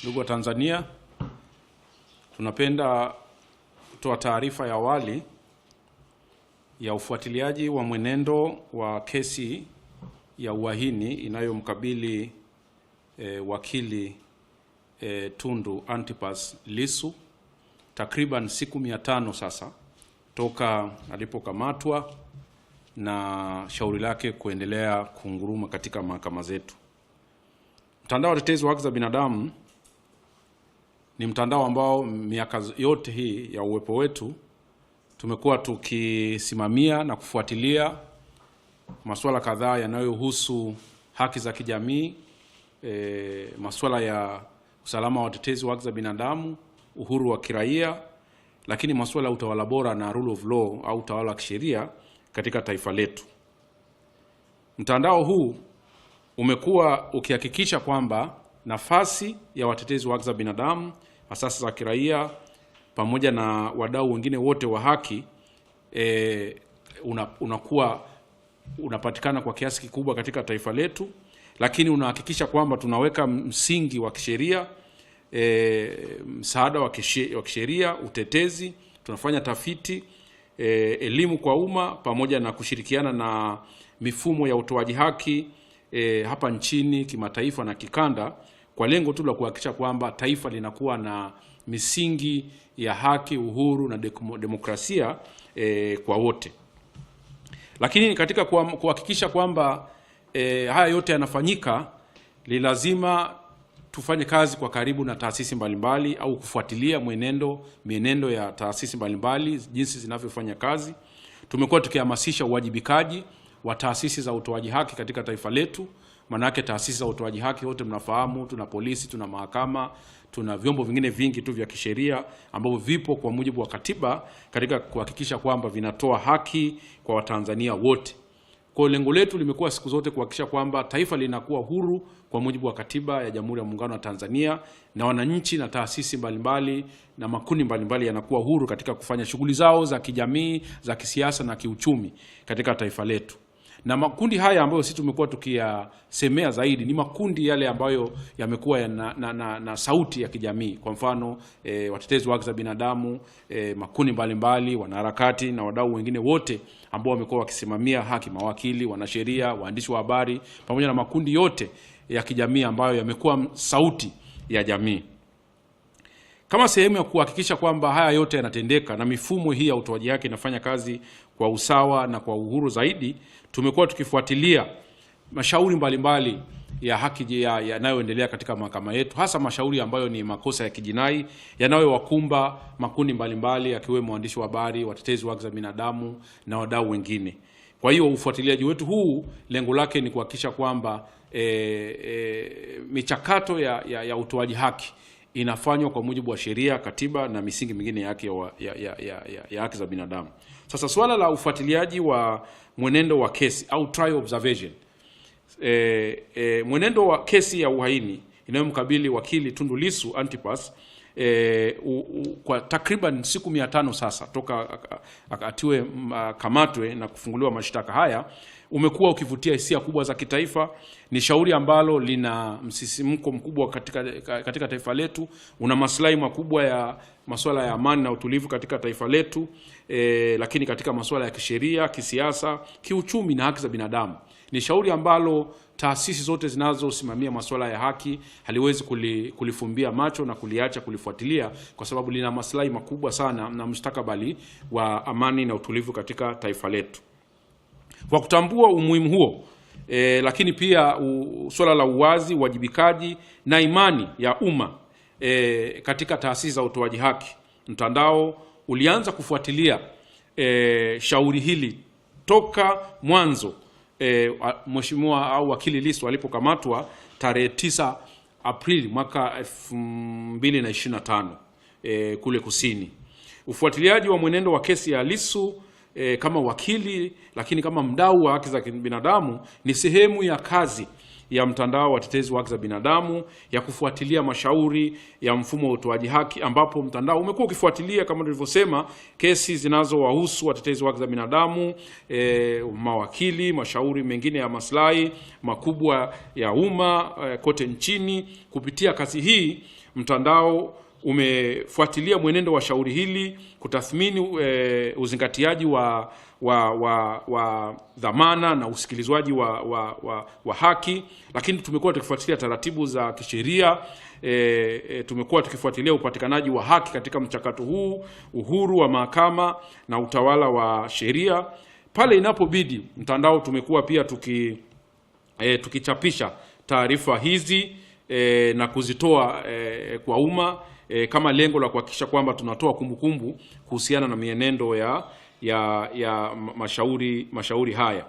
Ndugu wa Tanzania, tunapenda kutoa taarifa ya awali ya ufuatiliaji wa mwenendo wa kesi ya uhaini inayomkabili wakili Tundu Antipas Lissu takriban siku 500 sasa toka alipokamatwa na shauri lake kuendelea kunguruma katika mahakama zetu. Mtandao wa Watetezi wa Haki za Binadamu ni mtandao ambao miaka yote hii ya uwepo wetu tumekuwa tukisimamia na kufuatilia masuala kadhaa yanayohusu haki za kijamii, masuala ya usalama wa watetezi wa haki za binadamu, uhuru wa kiraia, lakini masuala ya utawala bora na rule of law au utawala wa kisheria katika taifa letu. Mtandao huu umekuwa ukihakikisha kwamba nafasi ya watetezi wa haki za binadamu, asasi za kiraia pamoja na wadau wengine wote wa haki unapatikana kwa kiasi kikubwa katika taifa letu, lakini unahakikisha kwamba tunaweka msingi wa kisheria, msaada wa kisheria, utetezi, tunafanya tafiti, elimu kwa umma pamoja na kushirikiana na mifumo ya utoaji haki hapa nchini, kimataifa na kikanda, kwa lengo tu la kuhakikisha kwamba taifa linakuwa na misingi ya haki, uhuru na demokrasia kwa wote. Lakini katika kuhakikisha kwamba haya yote yanafanyika, ni lazima tufanye kazi kwa karibu na taasisi mbalimbali au kufuatilia mienendo ya taasisi mbalimbali jinsi zinavyofanya kazi. Tumekuwa tukihamasisha uwajibikaji wa taasisi za utoaji haki katika taifa letu. Manake taasisi za utoaji haki wote mnafahamu, tuna polisi, tuna mahakama, tuna vyombo vingine vingi tu vya kisheria ambavyo vipo kwa mujibu wa katiba katika kuhakikisha kwamba vinatoa haki kwa Watanzania wote. Kwa lengo letu limekuwa siku zote kuhakikisha kwamba taifa linakuwa huru kwa mujibu wa katiba ya Jamhuri ya Muungano wa Tanzania, na wananchi na taasisi mbalimbali na makundi mbalimbali yanakuwa huru katika kufanya shughuli zao za kijamii, za kisiasa na kiuchumi katika taifa letu. Na makundi haya ambayo sisi tumekuwa tukiyasemea zaidi ni makundi yale ambayo yamekuwa na sauti ya kijamii. Kwa mfano watetezi wa haki za binadamu, makundi mbalimbali, wanaharakati na wadau wengine wote ambao wamekuwa wakisimamia haki, mawakili, wanasheria, waandishi wa habari pamoja na makundi yote ya kijamii ambayo yamekuwa sauti ya jamii. Kama sehemu ya kuhakikisha kwamba haya yote yanatendeka na mifumo hii ya utoaji haki inafanya kazi kwa usawa na kwa uhuru zaidi, tumekuwa tukifuatilia mashauri mbalimbali ya haki yanayoendelea katika mahakama yetu, hasa mashauri ambayo ni makosa ya kijinai yanayowakumba makundi mbalimbali yakiwemo waandishi wa habari, watetezi wa haki za binadamu na wadau wengine. Kwa hiyo ufuatiliaji wetu huu lengo lake ni kuhakikisha kwamba michakato ya utoaji haki inafanywa kwa mujibu wa sheria, katiba na misingi mingine ya haki za binadamu. Sasa swala la ufuatiliaji wa mwenendo wa kesi au trial observation, mwenendo wa kesi ya uhaini inayomkabili wakili Tundu Lissu Antipas kwa takriban siku 500 sasa toka akatiwe kamatwe na kufunguliwa mashtaka haya, umekuwa ukivutia hisia kubwa za kitaifa. Ni shauri ambalo lina msisimko mkubwa katika taifa letu, una maslahi makubwa ya masuala ya amani na utulivu katika taifa letu, lakini katika masuala ya kisheria, kisiasa, kiuchumi na haki za binadamu. Ni shauri ambalo taasisi zote zinazosimamia masuala ya haki haliwezi kulifumbia macho na kuliacha kulifuatilia, kwa sababu lina maslahi makubwa sana na mustakabali wa amani na utulivu katika taifa letu. Kwa kutambua umuhimu huo, lakini pia swala la uwazi, uwajibikaji na imani ya umma katika taasisi za utoaji haki, mtandao ulianza kufuatilia shauri hili toka mwanzo Mheshimiwa au wakili Lissu alipokamatwa tarehe 9 Aprili mwaka 2025 kule Kusini. Ufuatiliaji wa mwenendo wa kesi ya Lissu kama wakili, lakini kama mdau wa haki za binadamu, ni sehemu ya kazi ya mtandao wa watetezi wa haki za binadamu ya kufuatilia mashauri ya mfumo wa utoaji haki, ambapo mtandao umekuwa ukifuatilia kama nilivyosema kesi zinazowahusu watetezi wa haki za binadamu, mawakili, mashauri mengine ya maslahi makubwa ya umma kote nchini. Kupitia kazi hii mtandao umefuatilia mwenendo wa shauri hili, kutathmini uzingatiaji wa dhamana na usikilizwaji wa haki, lakini tumekuwa tukifuatilia taratibu za kisheria, tumekuwa tukifuatilia upatikanaji wa haki katika mchakato huu, uhuru wa mahakama na utawala wa sheria. Pale inapobidi mtandao tumekuwa pia tukichapisha taarifa hizi na kuzitoa kwa umma kama lengo la kuhakikisha kwamba tunatoa kumbukumbu kuhusiana na mienendo ya mashauri haya.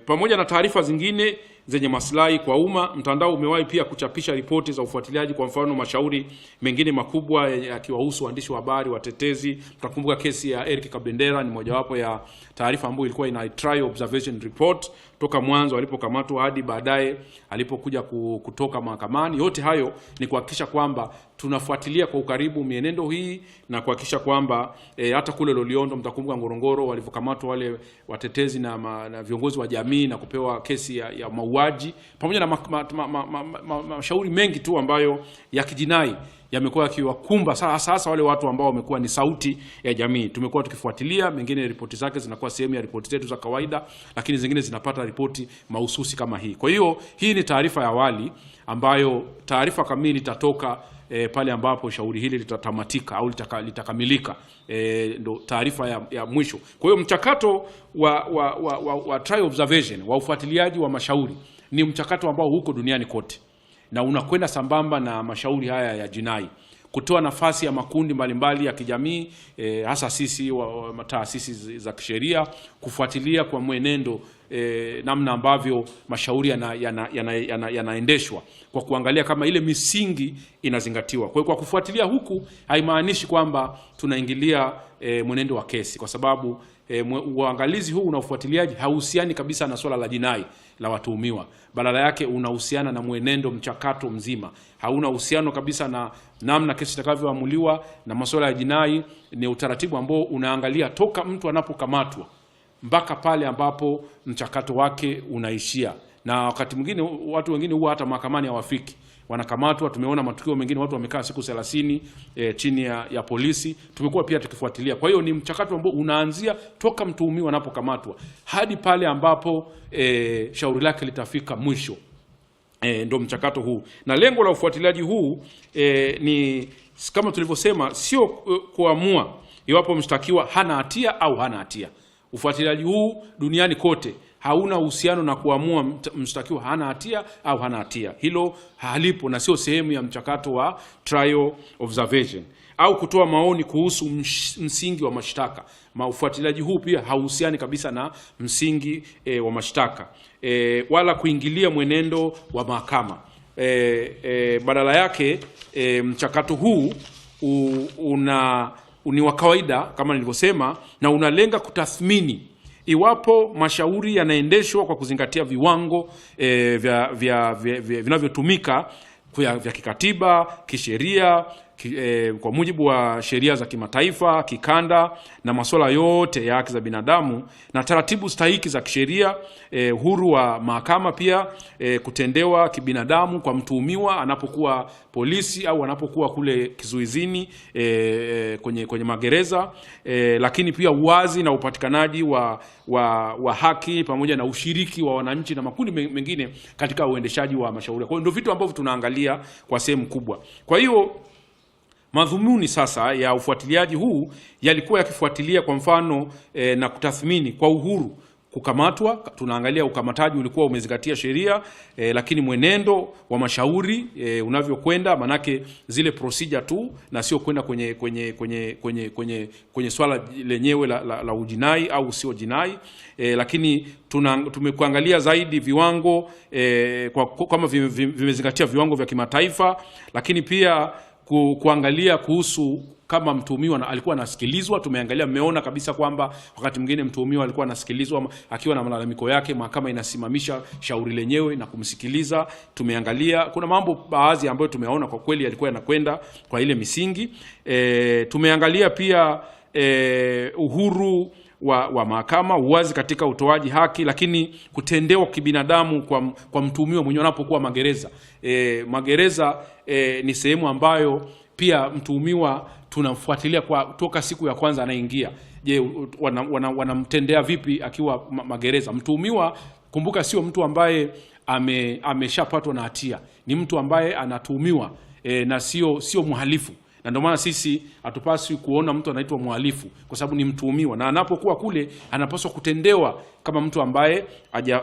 Pamoja na taarifa zingine zenye maslahi kwa umma, mtandao umewahi pia kuchapisha ripoti za ufuatiliaji, kwa mfano mashauri mengine makubwa yakiwahusu waandishi wa habari, watetezi. Mtakumbuka kesi ya Eric Kabendera ni mojawapo ya taarifa ambayo ilikuwa ina trial observation report toka mwanzo alipokamatwa hadi baadaye alipokuja kutoka mahakamani. Yote hayo ni kuhakikisha kwamba tunafuatilia kwa ukaribu mienendo hii na kuhakikisha kwamba hata kule Loliondo, mtakumbuka Ngorongoro, walivyokamatwa wale watetezi na viongozi wa jamii na kupewa kesi ya mauaji, pamoja na mashauri mengi tu ambayo ya kijinai yamekuwa yakiwakumba sasa wale watu ambao wamekuwa ni sauti ya jamii. Tumekuwa tukifuatilia, mengine ripoti zake zinakuwa sehemu ya ripoti zetu za kawaida, lakini zingine zinapata ripoti mahususi kama hii. Kwa hiyo hii ni taarifa ya awali ambayo taarifa kamili itatoka pale ambapo shauri hili litatamatika au litakamilika, ndo taarifa ya mwisho. Kwa hiyo mchakato wa trial observation, wa ufuatiliaji wa mashauri ni mchakato ambao huko duniani kote na unakwenda sambamba na mashauri haya ya jinai, kutoa nafasi ya makundi mbalimbali ya kijamii, hasa sisi taasisi za kisheria, kufuatilia kwa mwenendo namna ambavyo mashauri yanaendeshwa kwa kuangalia kama ile misingi inazingatiwa. Kwa hiyo kwa kufuatilia huku haimaanishi kwamba tunaingilia mwenendo wa kesi, kwa sababu uangalizi huu na ufuatiliaji hauhusiani kabisa na swala la jinai la watuhumiwa. Badala yake unahusiana na mwenendo, mchakato mzima. Hauna uhusiano kabisa na namna kesi itakavyoamuliwa na masuala ya jinai. Ni utaratibu ambao unaangalia toka mtu anapokamatwa mpaka pale ambapo mchakato wake unaishia. Na wakati mwingine watu wengine huwa hata mahakamani hawafiki, wanakamatwa. Tumeona matukio mengine watu wamekaa siku 30 chini ya polisi, tumekuwa pia tukifuatilia. Kwa hiyo ni mchakato ambao unaanzia toka mtuhumiwa anapokamatwa hadi pale ambapo shauri lake litafika mwisho. Ndio mchakato huu, na lengo la ufuatiliaji huu ni kama tulivyosema, sio kuamua iwapo mshtakiwa hana hatia au hana hatia. Ufuatiliaji huu duniani kote hauna uhusiano na kuamua mshtakiwa hana hatia au hana hatia. Hilo halipo na sio sehemu ya mchakato wa trial observation au kutoa maoni kuhusu msingi wa mashtaka. Ufuatiliaji huu pia hauhusiani kabisa na msingi wa mashtaka wala kuingilia mwenendo wa mahakama. Badala yake mchakato huu ni wa kawaida kama nilivyosema, na unalenga kutathmini iwapo mashauri yanaendeshwa kwa kuzingatia viwango vinavyotumika vya kikatiba, kisheria, kwa mujibu wa sheria za kimataifa, kikanda na masuala yote ya haki za binadamu na taratibu stahiki za kisheria, uhuru wa mahakama pia kutendewa kibinadamu kwa mtuhumiwa anapokuwa polisi au anapokuwa kule kizuizini kwenye magereza, lakini pia uwazi na upatikanaji wa haki pamoja na ushiriki wa wananchi na makundi mengine katika uendeshaji wa mashauri. Kwa hiyo ndio vitu ambavyo tunaangalia kwa sehemu kubwa. Kwa hiyo madhumuni sasa ya ufuatiliaji huu yalikuwa yakifuatilia kwa mfano na kutathmini kwa uhuru kukamatwa. Tunaangalia ukamataji ulikuwa umezingatia sheria, lakini mwenendo wa mashauri unavyokwenda, manake zile procedure tu na sio kwenda kwenye swala lenyewe la ujinai au sio jinai. Lakini tumekuangalia zaidi viwango kama vimezingatia viwango vya kimataifa, lakini pia kuangalia kuhusu kama mtuhumiwa alikuwa anasikilizwa. Tumeangalia, mmeona kabisa kwamba wakati mwingine mtuhumiwa alikuwa anasikilizwa akiwa na malalamiko yake, mahakama inasimamisha shauri lenyewe na kumsikiliza. Tumeangalia kuna mambo baadhi ambayo tumeona kwa kweli yalikuwa yanakwenda kwa ile misingi. Tumeangalia pia uhuru wa mahakama, uwazi katika utoaji haki, lakini kutendewa kibinadamu kwa mtuhumiwa mwenyewe anapokuwa magereza. Magereza ni sehemu ambayo pia mtuhumiwa tunamfuatilia kwa toka siku ya kwanza anaingia. Je, wanamtendea vipi akiwa magereza? Mtuhumiwa, kumbuka, sio mtu ambaye ameshapatwa na hatia, ni mtu ambaye anatuhumiwa na sio mhalifu. Na ndio maana sisi hatupaswi kuona mtu anaitwa mhalifu kwa sababu ni mtuhumiwa, na anapokuwa kule anapaswa kutendewa kama mtu ambaye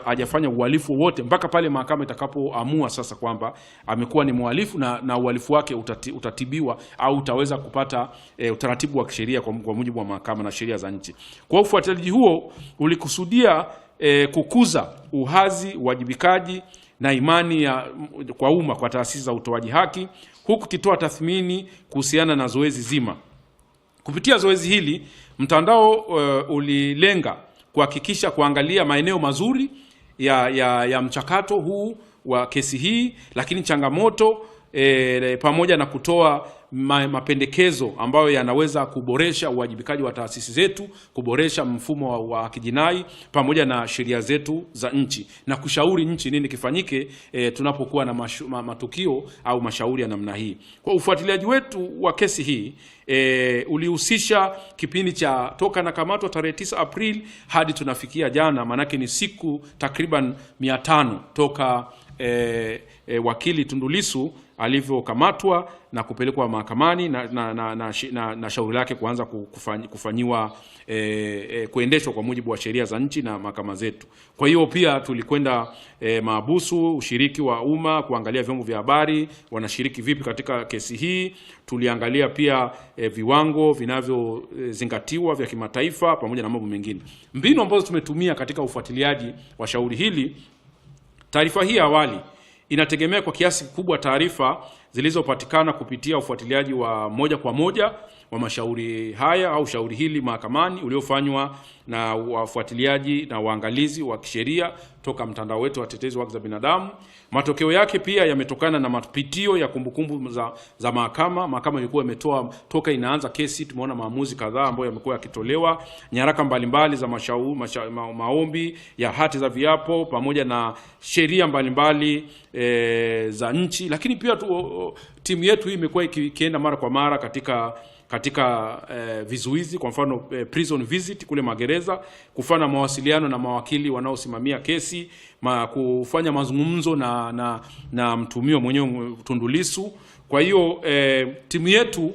hajafanya uhalifu wote mpaka pale mahakama itakapoamua sasa kwamba amekuwa ni mhalifu na uhalifu wake utatibiwa au utaweza kupata utaratibu wa kisheria kwa mujibu wa mahakama na sheria za nchi. Kwa ufuatiliaji huo ulikusudia kukuza uhazi, uwajibikaji na imani kwa umma kwa taasisi za utoaji haki, huku kitoa tathmini kuhusiana na zoezi zima. Kupitia zoezi hili, mtandao ulilenga kuhakikisha kuangalia maeneo mazuri ya mchakato huu wa kesi hii, lakini changamoto pamoja na kutoa mapendekezo ambayo yanaweza kuboresha uwajibikaji wa taasisi zetu, kuboresha mfumo wa kijinai pamoja na sheria zetu za nchi, na kushauri nchi nini kifanyike tunapokuwa na matukio au mashauri ya namna hii. Kwa ufuatiliaji wetu wa kesi hii ulihusisha kipindi cha toka na kamato tarehe 9 Aprili hadi tunafikia jana, manake ni siku takriban 500 toka wakili Tundu Lissu alivyokamatwa na kupelekwa mahakamani na shauri lake kuanza kufanyiwa kuendeshwa kwa mujibu wa sheria za nchi na mahakama zetu. Kwa hiyo pia tulikwenda mahabusu, ushiriki wa umma, kuangalia vyombo vya habari wanashiriki vipi katika kesi hii. Tuliangalia pia viwango vinavyozingatiwa vya kimataifa pamoja na mambo mengine. Mbinu ambazo tumetumia katika ufuatiliaji wa shauri hili: taarifa hii awali inategemea kwa kiasi kikubwa taarifa zilizopatikana kupitia ufuatiliaji wa moja kwa moja wa mashauri haya au shauri hili mahakamani uliofanywa na wafuatiliaji na waangalizi wa kisheria toka mtandao wetu wa Watetezi wa Haki za Binadamu. Matokeo yake pia yametokana na mapitio ya kumbukumbu za mahakama. Mahakama ilikuwa imetoa toka inaanza kesi, tumeona maamuzi kadhaa ambayo yamekuwa yakitolewa, nyaraka mbalimbali za maombi ya hati za viapo pamoja na sheria mbalimbali za nchi. Lakini pia timu yetu hii imekuwa ikienda mara kwa mara katika vizuizi, kwa mfano prison visit kule magereza, kufanya mawasiliano na mawakili wanaosimamia kesi, kufanya mazungumzo na mtuhumiwa mwenyewe Tundu Lissu. Kwa hiyo timu yetu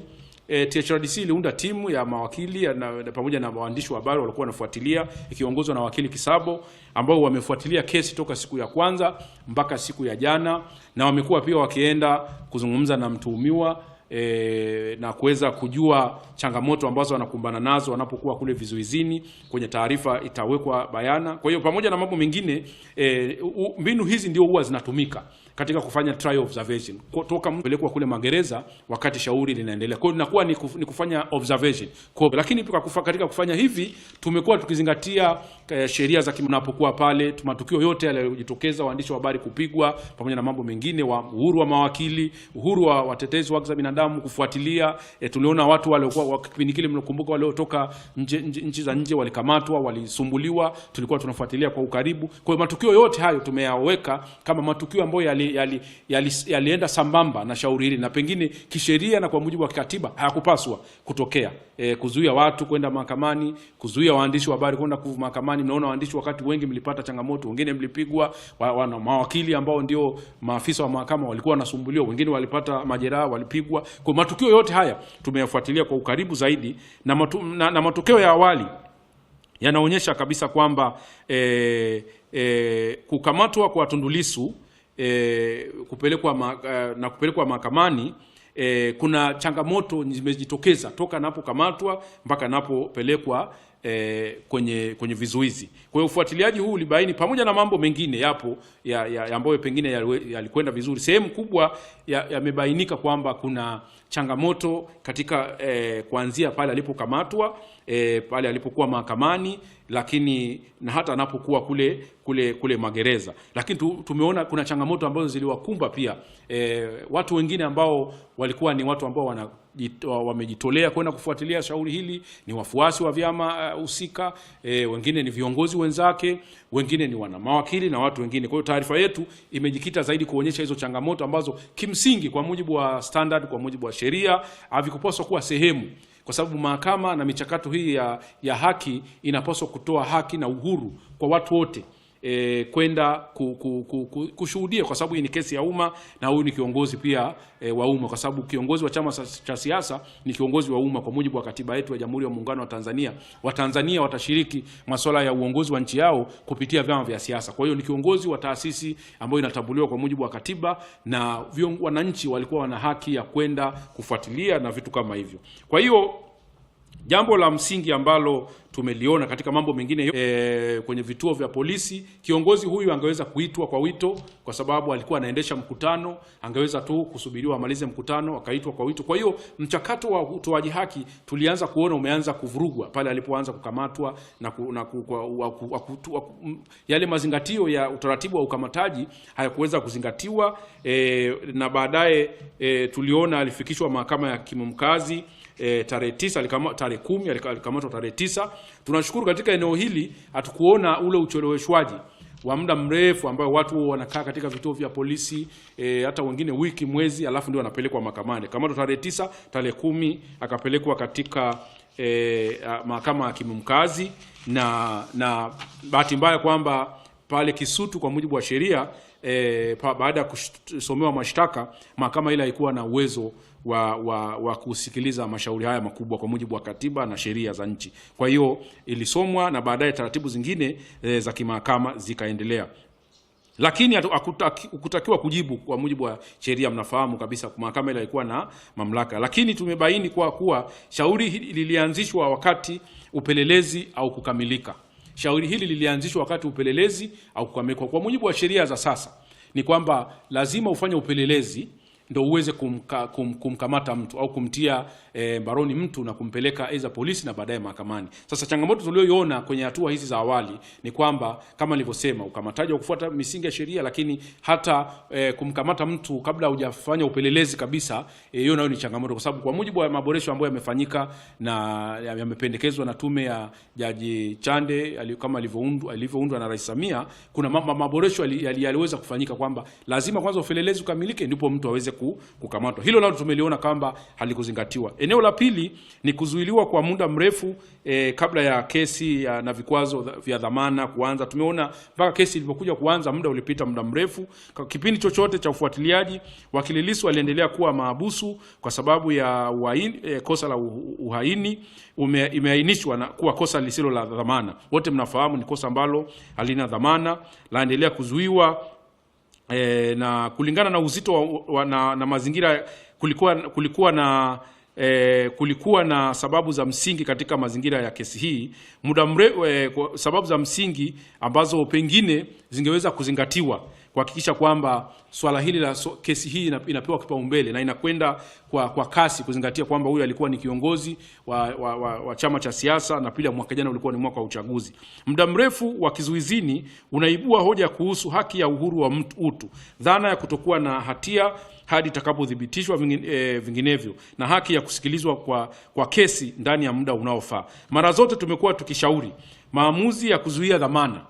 THRDC iliunda timu ya mawakili pamoja na waandishi wa habari walikuwa wanafuatilia, ikiongozwa na wakili Kisabo, ambao wamefuatilia kesi toka siku ya kwanza mpaka siku ya jana, na wamekuwa pia wakienda kuzungumza na mtuhumiwa na kuweza kujua changamoto ambazo wanakumbana nazo wanapokuwa kule vizuizini. Kwenye taarifa itawekwa bayana. Kwa hiyo pamoja na mambo mengine, mbinu hizi ndio huwa zinatumika katika kufanya trial observation toka mpelekwa kule magereza wakati shauri linaendelea. Kwa hiyo inakuwa ni kufanya observation. Lakini katika kufanya hivi tumekuwa tukizingatia sheria za tunapokuwa pale, matukio yote yaliyojitokeza, waandishi wa habari kupigwa pamoja na mambo mengine, uhuru wa mawakili, uhuru wa watetezi wa haki za binadamu kufuatilia. Tuliona watu wale kwa kipindi kile, mnakumbuka, wale kutoka nchi za nje walikamatwa, walisumbuliwa, tulikuwa tunafuatilia kwa ukaribu. Kwa hiyo matukio yote hayo tumeyaweka kama matukio ambayo yalienda sambamba na shauri hili, na pengine kisheria na kwa mujibu wa katiba hayakupaswa kutokea. Kuzuia watu kwenda mahakamani, kuzuia waandishi wa habari kwenda mahakamani. Mnaona waandishi wakati wengi mlipata changamoto, wengine mlipigwa, mawakili ambao ndio maafisa wa mahakama walikuwa wanasumbuliwa, wengine walipata majeraha, walipigwa. Kwa matukio yote haya tumeyafuatilia kwa ukaribu zaidi, na matokeo ya awali yanaonyesha kabisa kwamba kukamatwa kwa Tundu Lissu kupelekwa mahakamani, kuna changamoto zimejitokeza toka anapokamatwa mpaka anapopelekwa kwenye vizuizi. Kwa hiyo ufuatiliaji huu ulibaini pamoja na mambo mengine yapo ambayo pengine yalikwenda vizuri, sehemu kubwa yamebainika kwamba kuna changamoto katika kuanzia pale alipokamatwa, pale alipokuwa mahakamani, lakini na hata anapokuwa kule magereza. Lakini tumeona kuna changamoto ambazo ziliwakumba pia watu wengine ambao walikuwa ni watu ambao wamejitolea kwenda kufuatilia shauri hili, ni wafuasi wa vyama husika, wengine ni viongozi wenzake, wengine ni wana mawakili na watu wengine. Kwa hiyo taarifa yetu imejikita zaidi kuonyesha hizo changamoto ambazo kimsingi kwa mujibu wa standard, kwa mujibu wa sheria havikupaswa kuwa sehemu, kwa sababu mahakama na michakato hii ya haki inapaswa kutoa haki na uhuru kwa watu wote kwenda kushuhudia, kwa sababu hii ni kesi ya umma na huyu ni kiongozi pia wa umma, kwa sababu kiongozi wa chama cha siasa ni kiongozi wa umma kwa mujibu wa katiba yetu ya Jamhuri ya Muungano wa Tanzania. Watanzania watashiriki masuala ya uongozi wa nchi yao kupitia vyama vya siasa. Kwa hiyo ni kiongozi wa taasisi ambayo inatambuliwa kwa mujibu wa katiba, na wananchi walikuwa wana haki ya kwenda kufuatilia na vitu kama hivyo. Kwa hiyo jambo la msingi ambalo tumeliona katika mambo mengine kwenye vituo vya polisi, kiongozi huyu angeweza kuitwa kwa wito, kwa sababu alikuwa anaendesha mkutano, angeweza tu kusubiriwa amalize mkutano akaitwa kwa wito. Kwa hiyo mchakato wa utoaji haki tulianza kuona umeanza kuvurugwa pale alipoanza kukamatwa yale mazingatio ya utaratibu wa ukamataji hayakuweza kuzingatiwa, na baadaye tuliona alifikishwa mahakama ya hakimu mkazi tarehe 9, tarehe 10 alikamatwa tarehe 9. Tunashukuru katika eneo hili hatukuona ule ucheleweshwaji wa muda mrefu ambao watu wanakaa katika vituo vya polisi, hata wengine wiki, mwezi, alafu ndio wanapelekwa mahakamani. Kama tarehe 9, tarehe 10 akapelekwa katika mahakama ya hakimu mkazi, na bahati mbaya kwamba pale Kisutu kwa mujibu wa sheria baada ya kusomewa mashtaka, mahakama ile haikuwa na uwezo wa kusikiliza mashauri haya makubwa kwa mujibu wa katiba na sheria za nchi. Kwa hiyo ilisomwa na baadaye taratibu zingine za kimahakama zikaendelea. Lakini hakutakiwa kujibu kwa mujibu wa sheria. Mnafahamu kabisa mahakama ile ilikuwa na mamlaka, lakini tumebaini kuwa shauri hili lilianzishwa wakati upelelezi au kukamilika. Shauri hili lilianzishwa wakati upelelezi au kukamilika. Kwa mujibu wa sheria za sasa ni kwamba lazima ufanye upelelezi ndio uweze kumkamata mtu au kumtia baroni mtu na kumpeleka aidha polisi na baadaye mahakamani. Sasa changamoto tulioiona kwenye hatua hizi za awali ni kwamba kama nilivyosema, ukamataji wa kufuata misingi ya sheria, lakini hata kumkamata mtu kabla hujafanya upelelezi kabisa, hiyo nayo ni changamoto, kwa sababu kwa mujibu wa maboresho ambayo yamefanyika na yamependekezwa na tume ya Jaji Chande kama alivyoundwa na Rais Samia, kuna maboresho yaliweza kufanyika kwamba lazima kwanza upelelezi ukamilike ndipo mtu aweze kukamatwa. Hilo nalo tumeliona kwamba halikuzingatiwa. Eneo la pili ni kuzuiliwa kwa muda mrefu kabla ya kesi na vikwazo vya dhamana kuanza. Tumeona mpaka kesi ilipokuja kuanza muda ulipita muda mrefu. Kwa kipindi chochote cha ufuatiliaji, wakili Lissu aliendelea kuwa mahabusu kwa sababu ya kosa la uhaini. Imeainishwa kuwa kosa lisilo la dhamana. Wote mnafahamu ni kosa ambalo halina dhamana, laendelea kuzuiwa. Na kulingana na uzito na mazingira, kulikuwa na sababu za msingi katika mazingira ya kesi hii muda mrefu, sababu za msingi ambazo pengine zingeweza kuzingatiwa kuhakikisha kwamba swala hili la kesi hii inapewa kipaumbele na inakwenda kwa kasi, kuzingatia kwamba huyu alikuwa ni kiongozi wa chama cha siasa, na pili mwaka jana ulikuwa ni mwaka wa uchaguzi. Muda mrefu wa kizuizini unaibua hoja kuhusu haki ya uhuru wa utu, dhana ya kutokuwa na hatia hadi itakapothibitishwa vinginevyo, na haki ya kusikilizwa kwa kesi ndani ya muda unaofaa. Mara zote tumekuwa tukishauri maamuzi ya kuzuia dhamana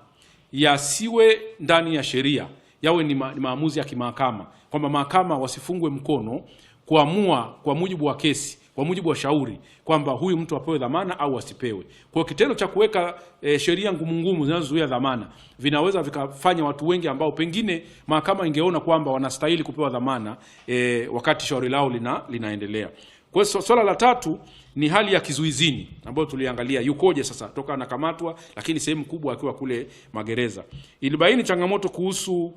yasiwe ndani ya sheria, yawe ni maamuzi ya kimahakama, kwamba mahakama wasifungwe mkono kuamua kwa mujibu wa kesi, kwa mujibu wa shauri kwamba huyu mtu apewe dhamana au asipewe. Kwa kitendo cha kuweka sheria ngumu zinazozuia dhamana vinaweza vikafanya watu wengi ambao pengine mahakama ingeona kwamba wanastahili kupewa dhamana wakati shauri lao linaendelea. Kwa hiyo swala la tatu ni hali ya kizuizini ambayo tuliangalia yukoje sasa toka anakamatwa, lakini sehemu kubwa akiwa kule magereza. Ilibaini changamoto kuhusu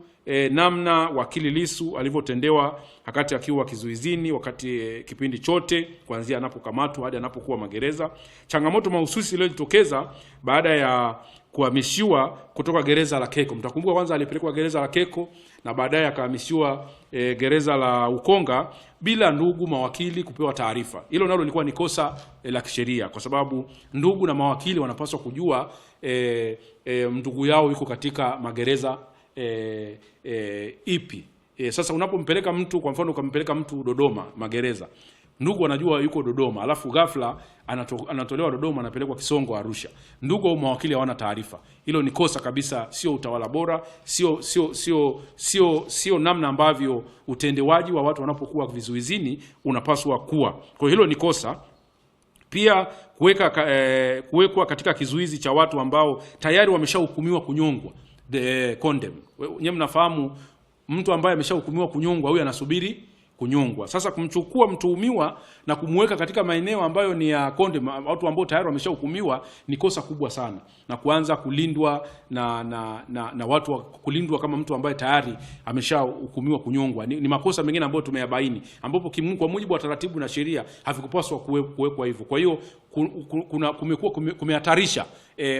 namna wakili Lissu alivyotendewa wakati akiwa kizuizini, wakati kipindi chote kuanzia anapokamatwa hadi anapokuwa magereza. Changamoto mahususi iliyojitokeza baada ya kuhamishiwa kutoka gereza la Keko. Mtakumbuka kwanza alipelekwa gereza la Keko na baadaye akahamishiwa gereza la Ukonga bila ndugu mawakili kupewa taarifa. Hilo nalo lilikuwa ni kosa la kisheria, kwa sababu ndugu na mawakili wanapaswa kujua ndugu yao yuko katika magereza ipi. Sasa unapompeleka mtu, kwa mfano ukampeleka mtu Dodoma magereza, ndugu anajua yuko Dodoma, alafu ghafla anatolewa Dodoma anapelekwa Kisongo Arusha, ndugu au mawakili hawana taarifa. Hilo ni kosa kabisa, sio utawala bora, sio namna ambavyo utendewaji wa watu wanapokuwa vizuizini unapaswa kuwa. Kwa hilo ni kosa. Pia kuwekwa katika kizuizi cha watu ambao tayari wameshahukumiwa kunyongwa, condemn. Nyewe mnafahamu mtu ambaye ameshahukumiwa kunyongwa, huyu anasubiri kunyongwa. Sasa kumchukua mtuhumiwa na kumweka katika maeneo ambayo ni ya condemn, watu ambao tayari wameshahukumiwa, ni kosa kubwa sana, na kuanza kulindwa na watu kulindwa kama mtu ambaye tayari ameshahukumiwa kunyongwa ni makosa mengine ambayo tumeyabaini, ambapo kwa mujibu wa taratibu na sheria havikupaswa kuwekwa hivyo. Kwa hiyo kumehatarisha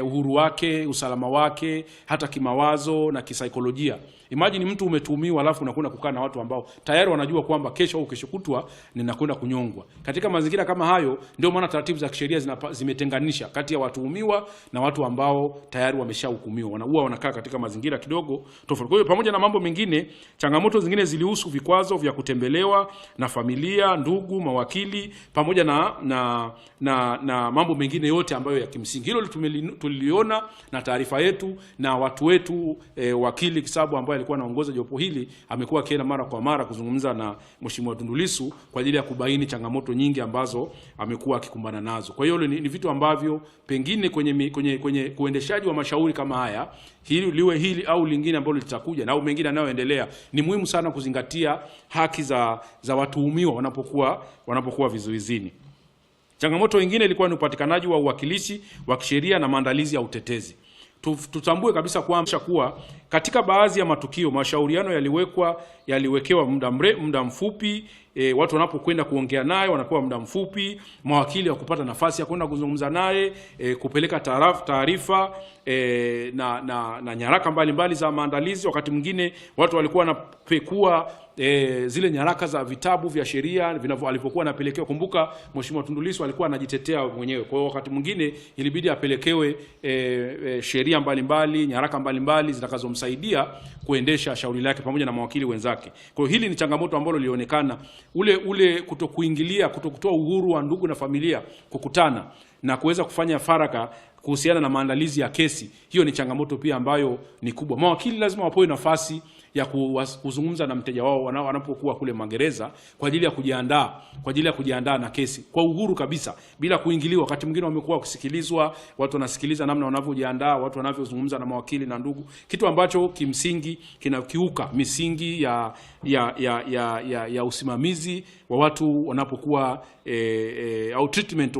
uhuru wake, usalama wake, hata kimawazo na kisaikolojia. Imagine mtu umetuhumiwa alafu unakwenda kukaa na watu ambao tayari wanajua kwamba kesho au kesho kutwa ninakwenda kunyongwa. Katika mazingira kama hayo, ndio maana taratibu za kisheria zimetenganisha kati ya watuhumiwa na watu ambao tayari wameshahukumiwa. Wanakaa katika mazingira kidogo tofauti. Kwa hiyo pamoja na mambo mengine, changamoto zingine zilihusu vikwazo vya kutembelewa na familia, ndugu, mawakili, pamoja na mambo mengine yote ambayo ya kimsingi. Hilo tuliliona na taarifa yetu, na watu wetu wakili Kisabu ambaye alikuwa anaongoza jopo hili amekuwa akienda mara kwa mara kuzungumza na Mheshimiwa Tundu Lissu kwa ajili ya kubaini changamoto nyingi ambazo amekuwa akikumbana nazo. Kwa hiyo ni vitu ambavyo pengine kwenye kuendeshaji wa mashauri kama haya, hili au lingine ambalo litakuja na au mengine yanayoendelea, ni muhimu sana kuzingatia haki za watuhumiwa wanapokuwa vizuizini. Changamoto nyingine ilikuwa ni upatikanaji wa uwakilishi wa kisheria na maandalizi ya utetezi. Tutambue kabisa kuwa katika baadhi ya matukio mashauriano yaliwekewa muda mfupi. Watu wanapokwenda kuongea naye wanapewa muda mfupi, mawakili wa kupata nafasi ya kwenda kuzungumza naye, kupeleka taarifa na nyaraka mbalimbali za maandalizi. Wakati mwingine watu walikuwa wanapekua zile nyaraka za vitabu vya sheria alipokuwa anapelekewa. Kumbuka Mheshimiwa Tundu Lissu alikuwa anajitetea mwenyewe, kwa hiyo wakati mwingine ilibidi apelekewe sheria mbalimbali, nyaraka mbalimbali zitakazomsaidia kuendesha shauri lake pamoja na mawakili wenzake. Kwa hiyo hili ni changamoto ambalo lilionekana, ule kutokutoa uhuru wa ndugu na familia kukutana na kuweza kufanya faraka kuhusiana na maandalizi ya kesi. Hiyo ni changamoto pia ambayo ni kubwa. Mawakili lazima wapewe nafasi ya kuzungumza na mteja wao wanapokuwa kule magereza kwa ajili ya kujiandaa na kesi kwa uhuru kabisa, bila kuingiliwa. Wakati mwingine wamekuwa wakisikilizwa, watu wanasikiliza namna wanavyojiandaa, watu wanavyozungumza na mawakili na ndugu, kitu ambacho kimsingi kinakiuka misingi ya usimamizi wa watu wanapokuwa au treatment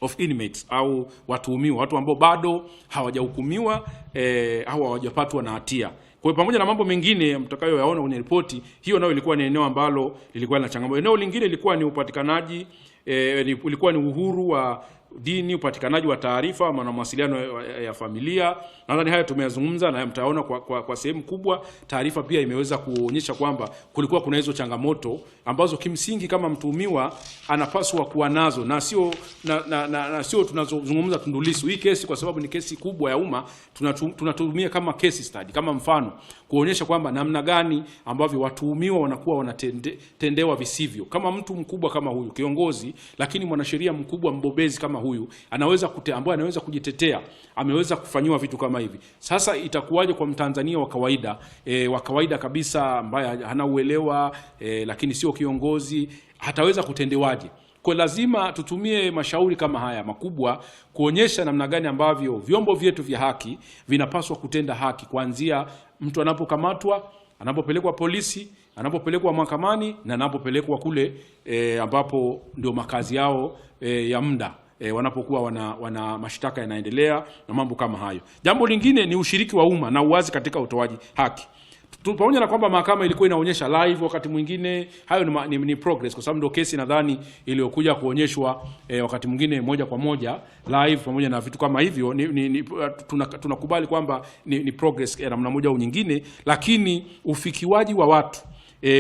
of inmates au watuhumiwa, watu ambao bado hawajahukumiwa au hawajapatwa na hatia. Kwa hiyo pamoja na mambo mengine mtakayoyaona kwenye ripoti hiyo, nayo ilikuwa ni eneo ambalo lilikuwa na changamoto. Eneo lingine ilikuwa ni upatikanaji, ilikuwa ni uhuru wa dini, upatikanaji wa taarifa na mawasiliano ya familia. Nadhani haya tumeyazungumza na mtaona kwa sehemu kubwa. Taarifa pia imeweza kuonyesha kwamba kulikuwa kuna hizo changamoto ambazo kimsingi kama mtuhumiwa anapaswa kuwa nazo, na sio tunazozungumza Tundu Lissu. Hii kesi kwa sababu ni kesi kubwa ya umma, tunatumia kama case study, kama mfano kuonyesha kwamba namna gani ambavyo watuhumiwa wanakuwa wanatendewa visivyo. Kama mtu mkubwa kama huyu, kiongozi, lakini mwanasheria mkubwa mbobezi kama huyu ambaye anaweza kujitetea, ameweza kufanyiwa vitu kama hivi. Sasa itakuwaje kwa Mtanzania wa kawaida kabisa ambaye hana uelewa lakini sio kiongozi, hataweza kutendewaje? Kwa lazima tutumie mashauri kama haya makubwa kuonyesha namna gani ambavyo vyombo vyetu vya haki vinapaswa kutenda haki, kuanzia mtu anapokamatwa, anapopelekwa polisi, anapopelekwa mahakamani na anapopelekwa kule ambapo ndio makazi yao ya muda. wanapokuwa wana mashtaka yanaendelea na mambo kama hayo. Jambo lingine ni ushiriki wa umma na uwazi katika utoaji haki. Pamoja na kwamba mahakama ilikuwa inaonyesha live, wakati mwingine hayo ni progress, kwa sababu ndio kesi nadhani iliyokuja kuonyeshwa wakati mwingine moja kwa moja live, pamoja na vitu kama hivyo tunakubali kwamba ni progress ya namna moja au nyingine, lakini ufikiwaji wa watu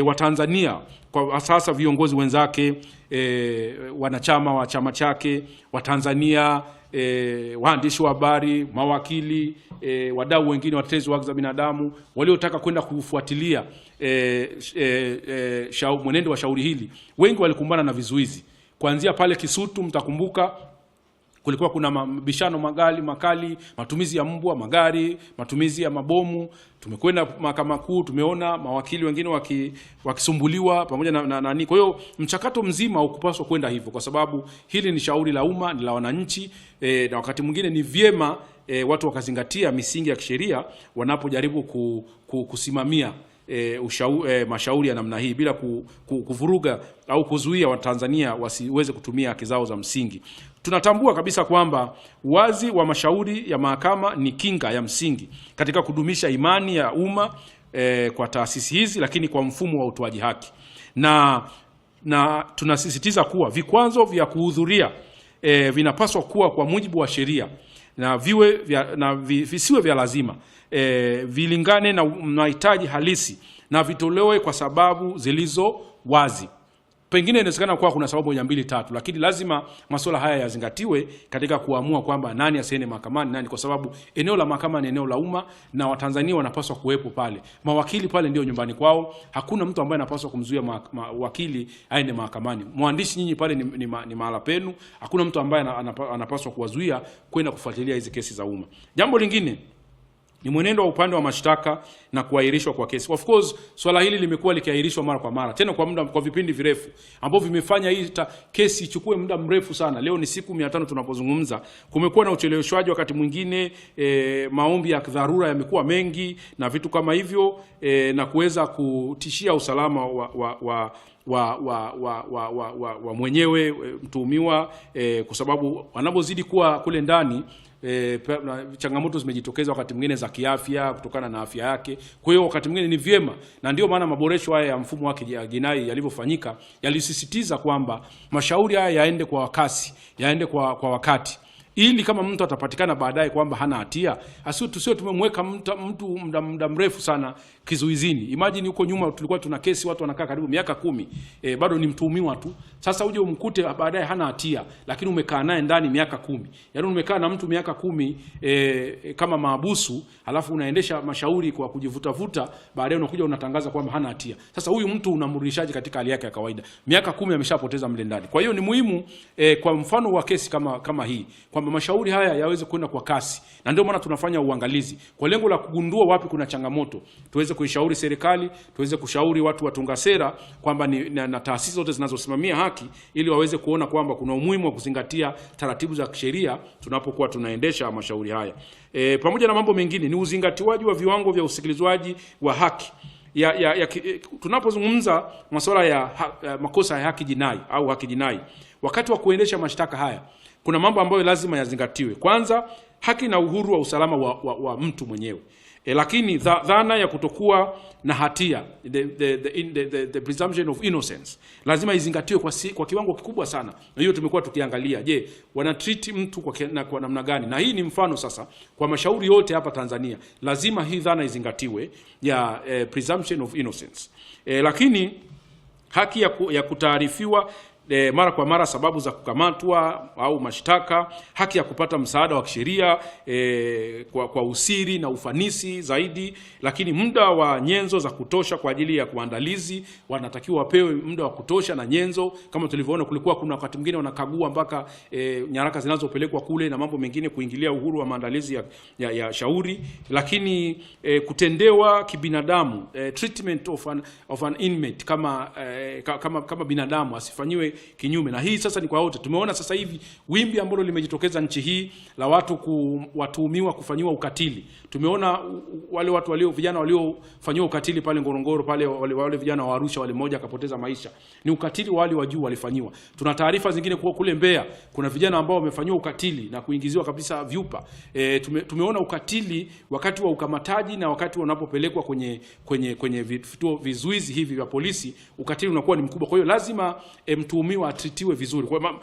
wa Tanzania, kwa sasa viongozi wenzake, wanachama wa chama chake, wa Tanzania, waandishi wa habari, mawakili, wadau wengine, watetezi wa haki za binadamu waliotaka kwenda kufuatilia mwenendo wa shauri hili, wengi walikumbana na vizuizi. Kuanzia pale Kisutu, mtakumbuka kulikuwa kuna mabishano makali, matumizi ya mbwa, magari, matumizi ya mabomu. Tumekwenda Mahakama Kuu, tumeona mawakili wengine wakisumbuliwa pamoja na nani. Kwa hiyo mchakato mzima ukupaswa kwenda hivyo, kwa sababu hili ni shauri la umma, ni la wananchi, na wakati mwingine ni vyema watu wakazingatia misingi ya kisheria wanapojaribu kusimamia mashauri ya namna hii bila kuvuruga au kuzuia Watanzania wasiweze kutumia haki zao za msingi. Tunatambua kabisa kwamba wazi wa mashauri ya mahakama ni kinga ya msingi katika kudumisha imani ya umma kwa taasisi hizi, lakini kwa mfumo wa utoaji haki. Na tunasisitiza kuwa vikwazo vya kuhudhuria vinapaswa kuwa kwa mujibu wa sheria na visiwe vya lazima, vilingane na mahitaji halisi na vitolewe kwa sababu zilizo wazi. Pengine inawezekana kuwa kuna sababu 2-3, lakini lazima masuala haya yazingatiwe katika kuamua kwamba nani asiende mahakamani, nani, kwa sababu eneo la mahakama ni eneo la umma na Watanzania wanapaswa kuwepo pale. Mawakili pale ndio nyumbani kwao. Hakuna mtu ambaye anapaswa kumzuia wakili aende mahakamani. Mwandishi, nyinyi pale ni mahala penu. Hakuna mtu ambaye anapaswa kuwazuia kwenda kufuatilia hizi kesi za umma. Jambo lingine ni mwenendo wa upande wa mashtaka na kuahirishwa kwa kesi. Of course, swala hili limekuwa likiahirishwa mara kwa mara, tena kwa vipindi virefu, ambao vimefanya hii kesi ichukue muda mrefu sana. Leo ni siku 500 tunapozungumza. Kumekuwa na ucheleweshwaji, wakati mwingine maombi ya dharura yamekuwa mengi na vitu kama hivyo, na kuweza kutishia usalama wa mwenyewe mtuhumiwa, kwa sababu wanapozidi kuwa kule ndani changamoto zimejitokeza wakati mwingine za kiafya kutokana na afya yake. Kwa hiyo wakati mwingine ni vyema, na ndio maana maboresho haya ya mfumo wa jinai yalivyofanyika yalisisitiza kwamba mashauri haya yaende kwa kasi, yaende kwa wakati, ili kama mtu atapatikana baadaye kwamba hana hatia, tusio tumemweka mtu muda mrefu sana kizuizini. Imagine huko nyuma tulikuwa tuna kesi watu wanakaa karibu miaka 10, bado ni mtuhumiwa tu. Sasa uje umkute baadaye hana hatia, lakini umekaa naye ndani miaka 10. Yaani umekaa na mtu miaka 10 kama maabusu, alafu unaendesha mashauri kwa kujivutavuta, baadaye unakuja unatangaza kwamba hana hatia. Sasa huyu mtu unamrudishaje katika hali yake ya kawaida? Miaka 10 ameshapoteza mle ndani. Kwa hiyo ni muhimu kwa mfano wa kesi kama hii kwamba mashauri haya yaweze kwenda kwa kasi, na ndio maana tunafanya uangalizi kwa lengo la kugundua wapi kuna changamoto, tuweze kuishauri serikali, tuweze kushauri watu watunga sera kwamba na taasisi zote zinazosimamia haki, ili waweze kuona kwamba kuna umuhimu wa kuzingatia taratibu za kisheria tunapokuwa tunaendesha mashauri haya. Pamoja na mambo mengine ni uzingatiwaji wa viwango vya usikilizwaji wa haki. Tunapozungumza masuala ya makosa ya haki jinai au haki jinai, wakati wa kuendesha mashtaka haya kuna mambo ambayo lazima yazingatiwe. Kwanza, haki na uhuru wa usalama wa mtu mwenyewe. Lakini dhana ya kutokuwa na hatia, the presumption of innocence, lazima izingatiwe kwa kiwango kikubwa sana. Na hiyo tumekuwa tukiangalia, je, wanatreat mtu kwa namna gani? Na hii ni mfano sasa kwa mashauri yote hapa Tanzania, lazima hii dhana izingatiwe ya presumption of innocence. Lakini haki ya kutaarifiwa mara kwa mara sababu za kukamatwa au mashtaka, haki ya kupata msaada wa kisheria kwa usiri na ufanisi zaidi, lakini muda wa nyenzo za kutosha kwa ajili ya kuandalizi, wanatakiwa wapewe muda wa kutosha na nyenzo. Kama tulivyoona, kulikuwa kuna wakati mwingine wanakagua mpaka nyaraka zinazopelekwa kule na mambo mengine, kuingilia uhuru wa maandalizi ya shauri. Lakini kutendewa kibinadamu, treatment of an inmate kama binadamu, asifanyiwe kinyume. Na hii sasa ni kwa wote. Tumeona sasa hivi wimbi ambalo limejitokeza nchi hii la watu watuhumiwa kufanyiwa ukatili. Tumeona wale watu vijana waliofanyiwa ukatili pale Ngorongoro pale, wale vijana wa Arusha wale, mmoja akapoteza maisha. Ni ukatili wale wa juu walifanyiwa. Tuna taarifa zingine kwa kule Mbeya kuna vijana ambao wamefanyiwa ukatili na kuingiziwa kabisa vyupa. Tumeona ukatili wakati wa ukamataji na wakati wanapopelekwa kwenye vituo vizuizi hivi vya polisi, ukatili unakuwa ni mkubwa. Kwa hiyo lazima mtuhumiwa atritiwe vizuri. Kwa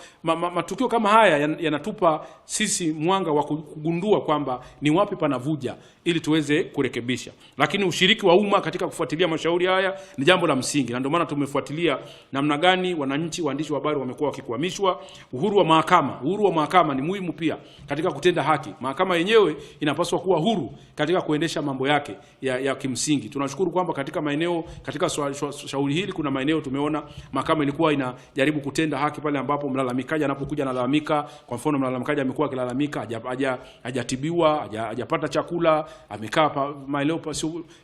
matukio kama haya yanatupa sisi mwanga wa kugundua kwamba ni wapi panavuja ili tuweze kurekebisha. Lakini ushiriki wa umma katika kufuatilia mashauri haya ni jambo la msingi, na ndio maana tumefuatilia namna gani wananchi, waandishi wa habari wamekuwa wakikwamishwa. Uhuru wa mahakama ni muhimu pia katika kutenda haki. Mahakama yenyewe inapaswa kuwa huru katika kuendesha mambo yake ya kimsingi. Tunashukuru kwamba katika maeneo, katika shauri hili kuna maeneo tumeona mahakama ilikuwa inajaribu kutenda haki pale ambapo mlalamikaji anapokuja analalamika. Kwa mfano mlalamikaji amekuwa akilalamika hajatibiwa, hajapata chakula, amekaa maeneo,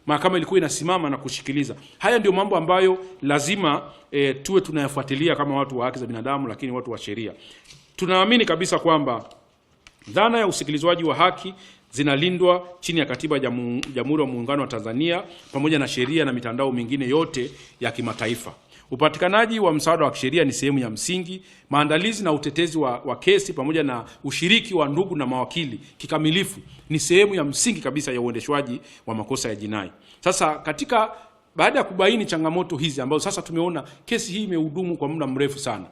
mahakama ilikuwa inasimama na kushikiliza. Haya ndio mambo ambayo lazima tuwe tunayafuatilia kama watu wa haki za binadamu, lakini watu wa sheria. Tunaamini kabisa kwamba dhana ya usikilizwaji wa haki zinalindwa chini ya Katiba ya Jamhuri ya Muungano wa Tanzania pamoja na sheria na mitandao mingine yote ya kimataifa. Upatikanaji wa msaada wa kisheria ni sehemu ya msingi. Maandalizi na utetezi wa kesi pamoja na ushiriki wa ndugu na mawakili kikamilifu ni sehemu ya msingi kabisa ya uendeshwaji wa makosa ya jinai. Sasa baada ya kubaini changamoto hizi ambazo sasa tumeona kesi hii imehudumu kwa muda mrefu sana,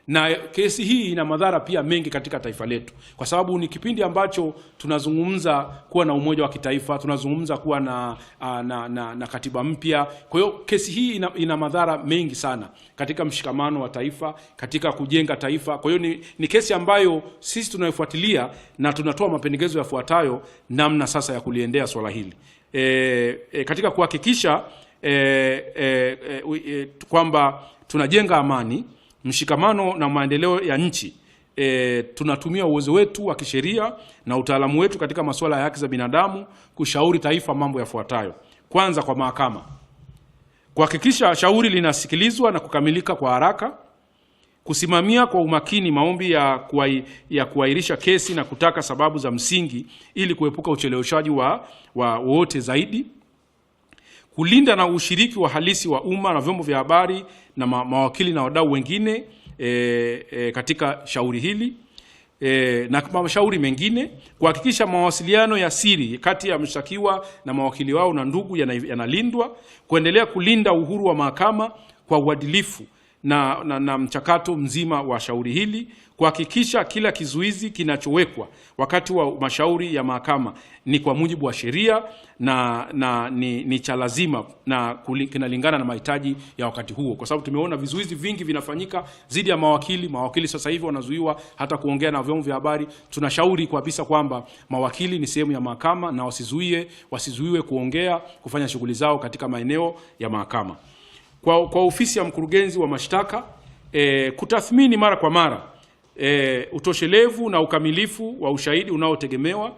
na kesi hii ina madhara pia mengi katika taifa letu, kwa sababu ni kipindi ambacho tunazungumza kuwa na umoja wa kitaifa, tunazungumza kuwa na katiba mpya. Kwa hiyo kesi hii ina madhara mengi sana katika mshikamano wa taifa, katika kujenga taifa. Kwa hiyo ni kesi ambayo sisi tunaifuatilia na tunatoa mapendekezo yafuatayo namna sasa ya kuliendea swala hili. Katika kuhakikisha kwamba tunajenga amani, mshikamano na maendeleo ya nchi, tunatumia uwezo wetu wa kisheria na utaalamu wetu katika masuala ya haki za binadamu kushauri taifa mambo yafuatayo. Kwanza, kwa mahakama kuhakikisha shauri linasikilizwa na kukamilika kwa haraka, kusimamia kwa umakini maombi ya kuahirisha kesi na kutaka sababu za msingi ili kuepuka ucheleweshaji wa wote zaidi, kulinda na ushiriki wa halisi wa umma na vyombo vya habari na mawakili na wadau wengine katika shauri hili na mashauri mengine, kuhakikisha mawasiliano ya siri kati ya mshtakiwa na mawakili wao na ndugu yanalindwa, kuendelea kulinda uhuru wa mahakama kwa uadilifu na mchakato mzima wa shauri hili, kuhakikisha kila kizuizi kinachowekwa wakati wa mashauri ya mahakama ni kwa mujibu wa sheria na ni cha lazima na kinalingana na mahitaji ya wakati huo, kwa sababu tumeona vizuizi vingi vinafanyika dhidi ya mawakili. Mawakili sasa hivi wanazuiwa hata kuongea na vyombo vya habari. Tunashauri kabisa kwamba mawakili ni sehemu ya mahakama na wasizuiwe kuongea, kufanya shughuli zao katika maeneo ya mahakama. Kwa ofisi ya mkurugenzi wa mashtaka kutathmini mara kwa mara utoshelevu na ukamilifu wa ushahidi unaotegemewa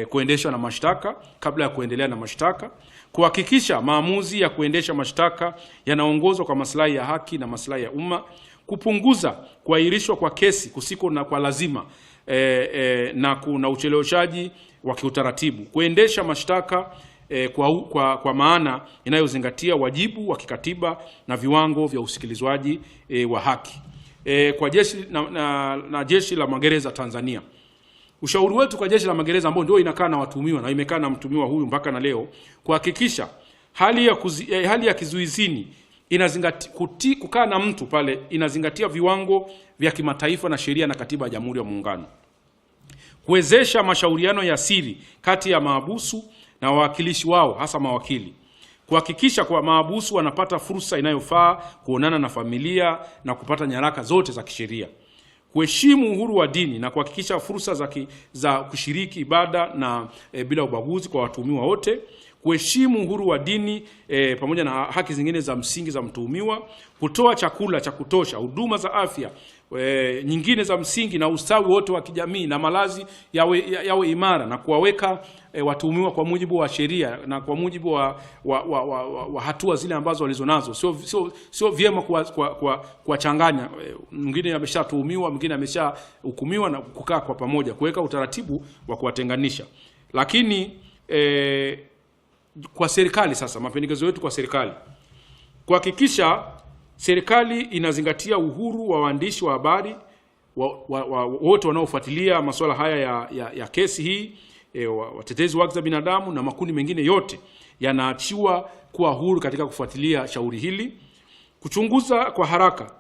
kuendeshwa na mashtaka kabla ya kuendelea na mashtaka, kuhakikisha maamuzi ya kuendesha mashtaka yanaongozwa kwa maslahi ya haki na maslahi ya umma, kupunguza kuahirishwa kwa kesi kusiko na kwa lazima na kuna ucheleweshaji wa kiutaratibu, kuendesha mashtaka kwa maana inayozingatia wajibu wa kikatiba na viwango vya usikilizwaji wa haki. Kwa jeshi na Jeshi la Magereza Tanzania, ushauri wetu kwa Jeshi la Magereza ambao ndio inakaa na watuhumiwa na imekaa na mtuhumiwa huyu mpaka na leo, kuhakikisha hali ya kizuizini kukaa na mtu pale inazingatia viwango vya kimataifa na sheria na katiba ya Jamhuri ya Muungano, kuwezesha mashauriano ya siri kati ya mahabusu na wawakilishi wao, hasa mawakili, kuhakikisha kwa mahabusu wanapata fursa inayofaa kuonana na familia na kupata nyaraka zote za kisheria, kuheshimu uhuru wa dini na kuhakikisha fursa za kushiriki ibada na bila ubaguzi kwa watuhumiwa wote, kuheshimu uhuru wa dini pamoja na haki zingine za msingi za mtuhumiwa, kutoa chakula cha kutosha, huduma za afya nyingine za msingi na ustawi wote wa kijamii na malazi yawe imara, na kuwaweka watuhumiwa kwa mujibu wa sheria na kwa mujibu wa hatua zile ambazo walizonazo. Sio vyema kuwachanganya, mwingine ameshatuhumiwa, mwingine ameshahukumiwa, na kukaa kwa pamoja, kuweka utaratibu wa kuwatenganisha. Lakini kwa serikali sasa, mapendekezo yetu kwa serikali, kuhakikisha serikali inazingatia uhuru wa waandishi wa habari wote wanaofuatilia masuala haya ya kesi hii, watetezi wa haki za binadamu na makundi mengine yote yanaachiwa kuwa huru katika kufuatilia shauri hili, kuchunguza kwa haraka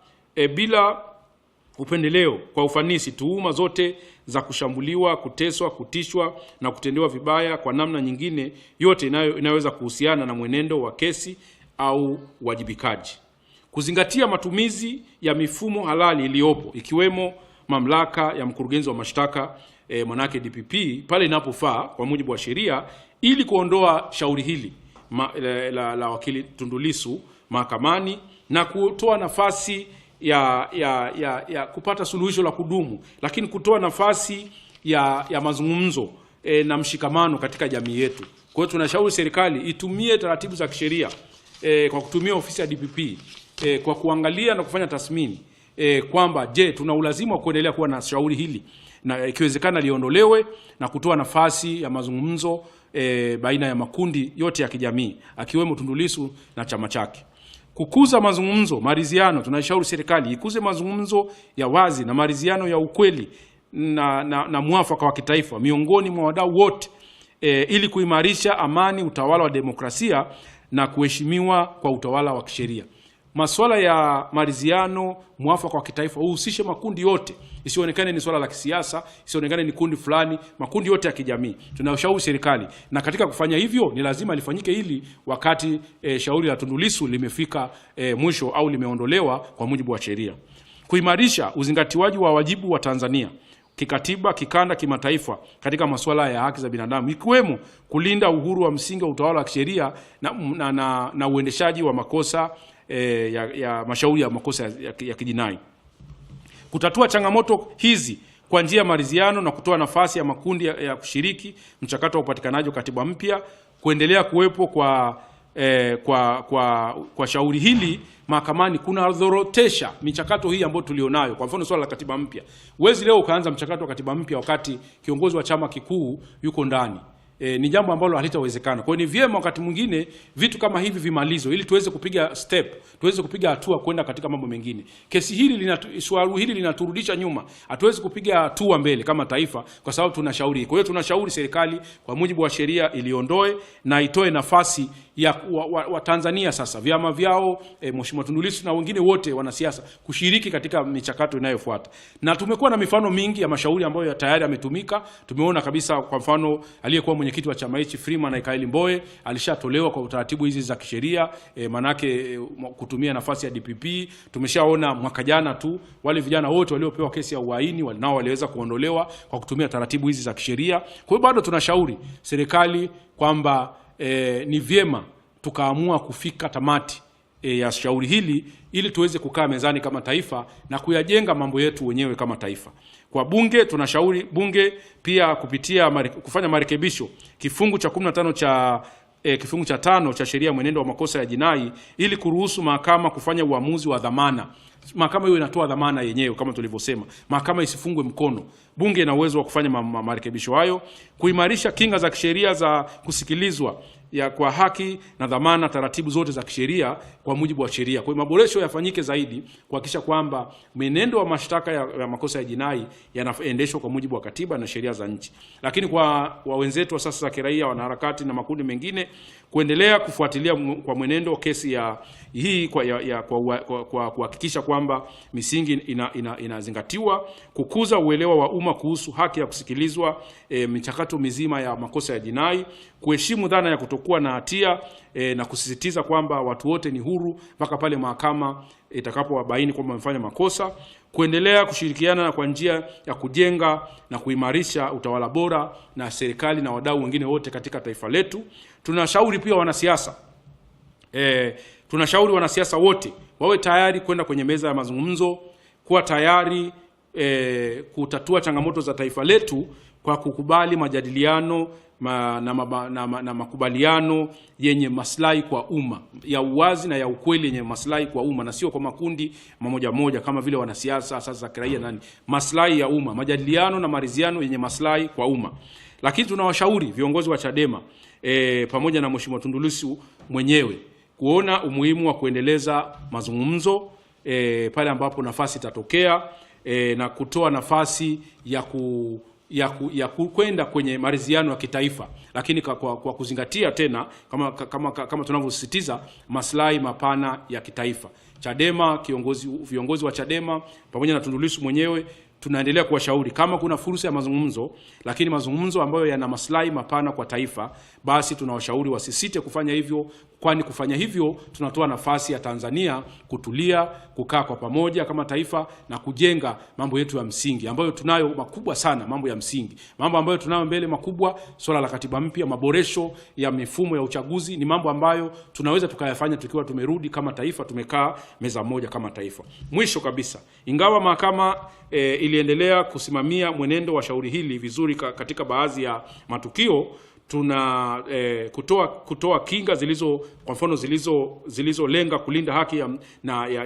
bila upendeleo kwa ufanisi tuhuma zote za kushambuliwa, kuteswa, kutishwa na kutendewa vibaya kwa namna nyingine yote inayoweza kuhusiana na mwenendo wa kesi au wajibikaji. Kuzingatia matumizi ya mifumo halali iliyopo, ikiwemo mamlaka ya mkurugenzi wa mashtaka manake DPP pale inapofaa kwa mujibu wa sheria, ili kuondoa shauri hili la wakili Tundu Lissu mahakamani na kutoa nafasi ya kupata suluhisho la kudumu, lakini kutoa nafasi ya mazungumzo na mshikamano katika jamii yetu. Kwa hiyo tunashauri serikali itumie taratibu za kisheria kwa kutumia ofisi ya DPP kwa kuangalia na kufanya tathmini kwamba je, tuna ulazima wa kuendelea kuwa na shauri hili, na ikiwezekana liondolewe, na kutoa nafasi ya mazungumzo baina ya makundi yote ya kijamii akiwemo Tundu Lissu na chama chake. Kukuza mazungumzo, maridhiano. Tunashauri serikali ikuze mazungumzo ya wazi na maridhiano ya ukweli na mwafaka wa kitaifa miongoni mwa wadau wote ili kuimarisha amani, utawala wa demokrasia na kuheshimiwa kwa utawala wa kisheria. Masuala ya maridhiano, mwafaka wa kitaifa uhusishe makundi yote, isionekane ni swala la kisiasa, isionekane ni kundi fulani, makundi yote ya kijamii. Tunashauri serikali, na katika kufanya hivyo ni lazima lifanyike hili wakati shauri la Tundu Lissu limefika mwisho au limeondolewa kwa mujibu wa sheria. Kuimarisha uzingatiwaji wa wajibu wa Tanzania kikatiba, kikanda, kimataifa katika masuala ya haki za binadamu, ikiwemo kulinda uhuru wa msingi wa utawala wa kisheria na uendeshaji wa makosa ya mashauri ya makosa ya kijinai. Kutatua changamoto hizi kwa njia ya maridhiano na kutoa nafasi ya makundi ya kushiriki mchakato wa upatikanaji wa katiba mpya. Kuendelea kuwepo kwa shauri hili mahakamani kuna dhorotesha michakato hii ambayo tulionayo. Kwa mfano swala la katiba mpya, uwezi leo ukaanza mchakato wa katiba mpya wakati kiongozi wa chama kikuu yuko ndani. Ni jambo ambalo halitawezekana. Kwa hiyo ni vyema wakati mwingine vitu kama hivi vimalizwe ili tuweze kupiga step, tuweze kupiga hatua kwenda katika mambo mengine. Kesi hili swali hili linaturudisha nyuma. Hatuwezi kupiga hatua mbele kama taifa kwa sababu tunashauri. Kwa hiyo tunashauri serikali kwa mujibu wa sheria iliondoe na itoe nafasi ya Tanzania sasa, vyama vyao, Mheshimiwa Tundu Lissu na wengine wote wanasiasa kushiriki katika michakato inayofuata. Na tumekuwa na mifano mingi ya mashauri ambayo tayari yametumika. Tumeona kabisa kwa mfano aliyekuwa mwenyekiti wa chama hichi Freeman Aikaeli Mbowe alishatolewa kwa utaratibu hizi za kisheria, manake kutumia nafasi ya DPP. Tumeshaona mwaka jana tu wale vijana wote waliopewa kesi ya uhaini nao waliweza kuondolewa kwa kutumia taratibu hizi za kisheria. Kwa hiyo bado tunashauri serikali kwamba ni vyema tukaamua kufika tamati ya shauri hili ili tuweze kukaa mezani kama taifa na kuyajenga mambo yetu wenyewe kama taifa. Kwa bunge tunashauri bunge pia kupitia kufanya marekebisho kifungu cha 15 kifungu cha 5 cha sheria ya mwenendo wa makosa ya jinai ili kuruhusu mahakama kufanya uamuzi wa dhamana. Mahakama hiyo inatoa dhamana yenyewe kama tulivyosema. Mahakama isifungwe mkono. Bunge ina uwezo wa kufanya marekebisho hayo. Kuimarisha kinga za kisheria za kusikilizwa kwa haki na dhamana, taratibu zote za kisheria kwa mujibu wa sheria. Kwa hiyo maboresho yafanyike zaidi kuhakikisha kwamba mwenendo wa mashtaka ya makosa ya jinai yanaendeshwa kwa mujibu wa katiba na sheria za nchi. Lakini kwa wenzetu wa sasa za kiraia, wanaharakati na makundi mengine kuendelea kufuatilia kwa mwenendo kesi hii kwa kuhakikisha kwamba misingi inazingatiwa, kukuza uelewa wa umma kuhusu haki ya kusikilizwa michakato mizima ya makosa ya jinai, kuheshimu dhana ya kutokuwa na hatia na kusisitiza kwamba watu wote ni huru mpaka pale mahakama itakapowabaini kwamba wamefanya makosa, kuendelea kushirikiana kwa njia ya kujenga na kuimarisha utawala bora na serikali na wadau wengine wote katika taifa letu. Tunashauri pia wanasiasa tunashauri wanasiasa wote wawe tayari kwenda kwenye meza ya mazungumzo, kuwa tayari kutatua changamoto za taifa letu kwa kukubali majadiliano na makubaliano yenye maslahi kwa umma, ya uwazi na ya ukweli, yenye maslahi kwa umma, na sio kwa makundi moja kama vile wanasiasa sasa za kiraia nani. Maslahi ya umma, majadiliano na maridhiano yenye maslahi kwa umma. Lakini tunawashauri viongozi wa Chadema pamoja na Mheshimiwa Tundu Lissu mwenyewe kuona umuhimu wa kuendeleza mazungumzo pale ambapo nafasi itatokea, na kutoa nafasi ya kwenda kwenye maridhiano ya kitaifa, lakini kwa kuzingatia tena kama tunavyosisitiza maslahi mapana ya kitaifa. Chadema, viongozi wa Chadema pamoja na Tundu Lissu mwenyewe tunaendelea kuwashauri kama kuna fursa ya mazungumzo, lakini mazungumzo ambayo yana maslahi mapana kwa taifa, basi tunawashauri wasisite kufanya hivyo, kwani kufanya hivyo tunatoa nafasi ya Tanzania kutulia, kukaa kwa pamoja kama taifa na kujenga mambo yetu ya msingi ambayo tunayo makubwa sana. Mambo ya msingi, mambo ambayo tunayo mbele makubwa, swala la katiba mpya, maboresho ya mifumo ya uchaguzi, ni mambo ambayo tunaweza tukayafanya tukiwa tumerudi kama taifa, tumekaa meza moja kama taifa. Mwisho kabisa, ingawa mahakama iliendelea kusimamia mwenendo wa shauri hili vizuri katika baadhi ya matukio, tuna kutoa kinga kwa mfano zilizolenga kulinda haki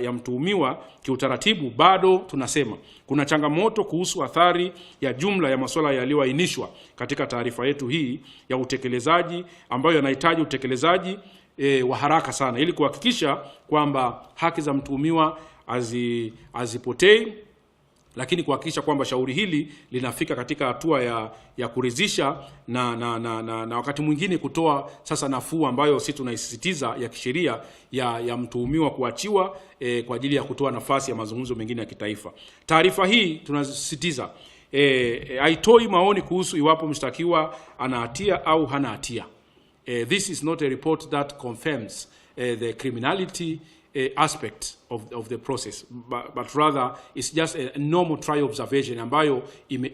ya mtuhumiwa kiutaratibu, bado tunasema kuna changamoto kuhusu athari ya jumla ya masuala yaliyoainishwa katika taarifa yetu hii ya utekelezaji, ambayo yanahitaji utekelezaji wa haraka sana ili kuhakikisha kwamba haki za mtuhumiwa hazipotei, lakini kuhakikisha kwamba shauri hili linafika katika hatua ya kuridhisha na wakati mwingine kutoa sasa nafuu ambayo sisi tunaisisitiza ya kisheria ya mtuhumiwa kuachiwa kwa ajili ya kutoa nafasi ya mazungumzo mengine ya kitaifa. Taarifa hii tunasisitiza haitoi maoni kuhusu iwapo mshtakiwa ana hatia au hana hatia. This is not a report that confirms the criminality aspect of the process, but rather it's just a normal trial observation ambayo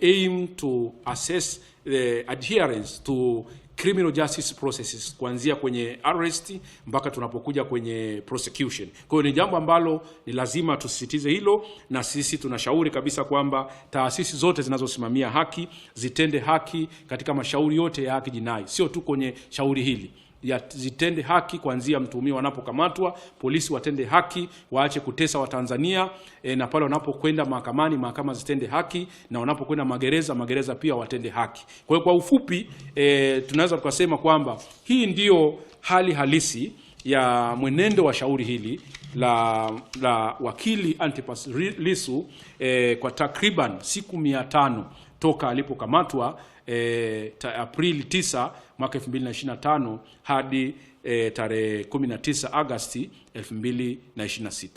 aim to assess the adherence to criminal justice processes kuanzia kwenye arrest mpaka tunapokuja kwenye prosecution. Kwa hiyo ni jambo ambalo ni lazima tusisitize hilo, na sisi tunashauri kabisa kwamba taasisi zote zinazosimamia haki zitende haki katika mashauri yote ya haki jinai, sio tu kwenye shauri hili. Zitende haki kuanzia mtuhumiwa wanapokamatwa, polisi watende haki, waache kutesa Watanzania, na pale wanapokwenda mahakamani, mahakama zitende haki, na wanapokwenda magereza pia watende haki. Kwa hiyo kwa ufupi tunaweza tukasema kwamba hii ndiyo hali halisi ya mwenendo wa shauri hili la wakili Antipas Lissu kwa takriban siku 500 toka alipokamatwa Aprili 9 mwaka 2025 hadi tarehe 19 Agosti 2026.